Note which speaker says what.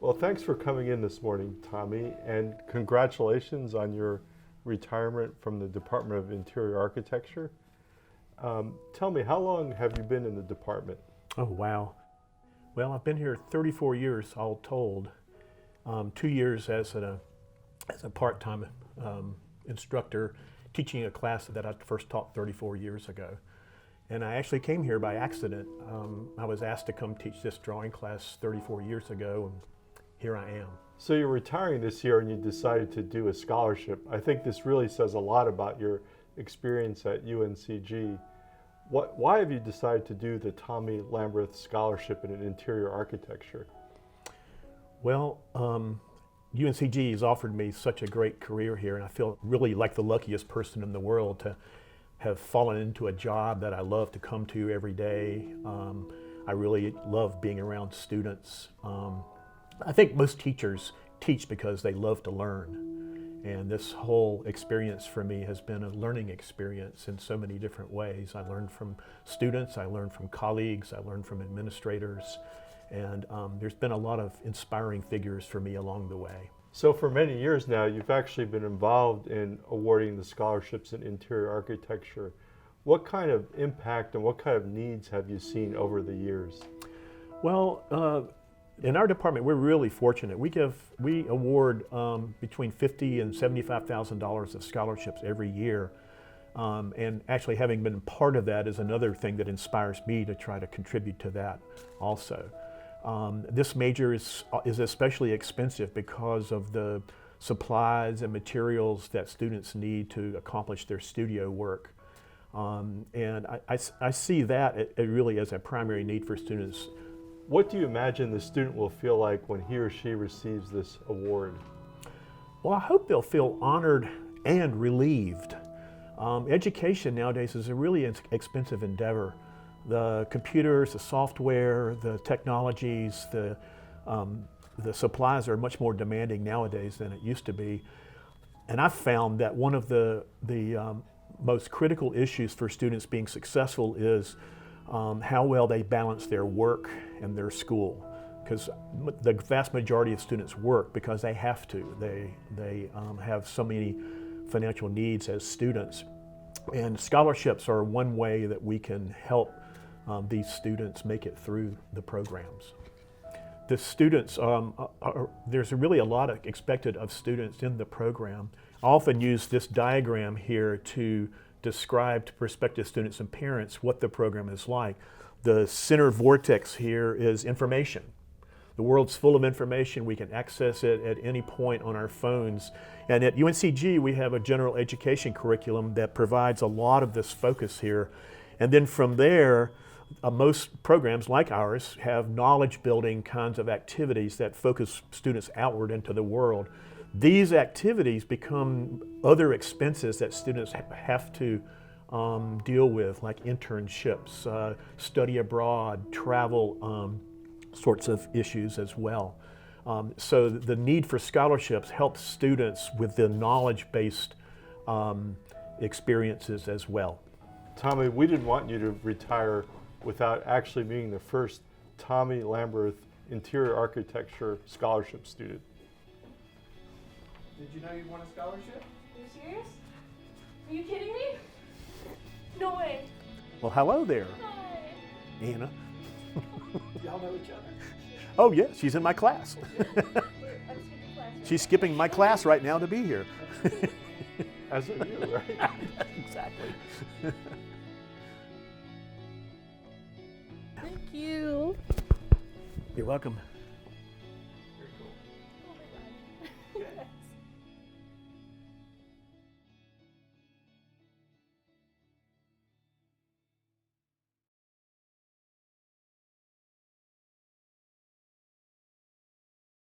Speaker 1: Well, thanks for coming in this morning, Tommy, and congratulations on your retirement from the Department of Interior Architecture. Tell me, how long have you been in the department?
Speaker 2: Oh, wow. Well, I've been here 34 years, all told. 2 years as a part-time instructor, teaching a class that I first taught 34 years ago. And I actually came here by accident. I was asked to come teach this drawing class 34 years ago, and here I am.
Speaker 1: So you're retiring this year and you decided to do a scholarship. I think this really says a lot about your experience at UNCG. Why have you decided to do the Tommy Lambeth Scholarship in Interior Architecture?
Speaker 2: Well, UNCG has offered me such a great career here, and I feel really like the luckiest person in the world to have fallen into a job that I love to come to every day. I really love being around students. I think most teachers teach because they love to learn. And this whole experience for me has been a learning experience in so many different ways. I learned from students, I learned from colleagues, I learned from administrators, and there's been a lot of inspiring figures for me along the way.
Speaker 1: So for many years now, you've actually been involved in awarding the scholarships in interior architecture. What kind of impact and what kind of needs have you seen over the years?
Speaker 2: Well, in our department, we're really fortunate. We award between $50,000 and $75,000 of scholarships every year. And actually having been part of that is another thing that inspires me to try to contribute to that also. This major is especially expensive because of the supplies and materials that students need to accomplish their studio work. And I see that really as a primary need for students.
Speaker 1: What do you imagine the student will feel like when he or she receives this award?
Speaker 2: Well, I hope they'll feel honored and relieved. Education nowadays is a really expensive endeavor. The computers, the software, the technologies, the supplies are much more demanding nowadays than it used to be. And I've found that one of the most critical issues for students being successful is how well they balance their work and their school. Because the vast majority of students work because they have to. They have so many financial needs as students. And scholarships are one way that we can help these students make it through the programs. The students, there's really a lot expected of students in the program. I often use this diagram here to describe to prospective students and parents what the program is like. The center vortex here is information. The world's full of information. We can access it at any point on our phones. And at UNCG, we have a general education curriculum that provides a lot of this focus here. And then from there, most programs like ours have knowledge building kinds of activities that focus students outward into the world. These activities become other expenses that students have to deal with, like internships, study abroad, travel sorts of issues as well. So the need for scholarships helps students with the knowledge-based experiences as well.
Speaker 1: Tommy, we didn't want you to retire without actually being the first Tommy Lambeth Interior Architecture Scholarship student.
Speaker 3: Did you know you won a scholarship?
Speaker 4: Are you serious? Are you kidding me? No way.
Speaker 2: Well, hello there,
Speaker 4: Hi.
Speaker 2: Anna.
Speaker 3: Y'all know each other?
Speaker 2: Oh yeah, she's in my class.
Speaker 4: I'm skipping class.
Speaker 2: She's skipping my class right now to be here.
Speaker 1: As are you, right?
Speaker 2: Exactly.
Speaker 4: Thank you.
Speaker 2: You're welcome.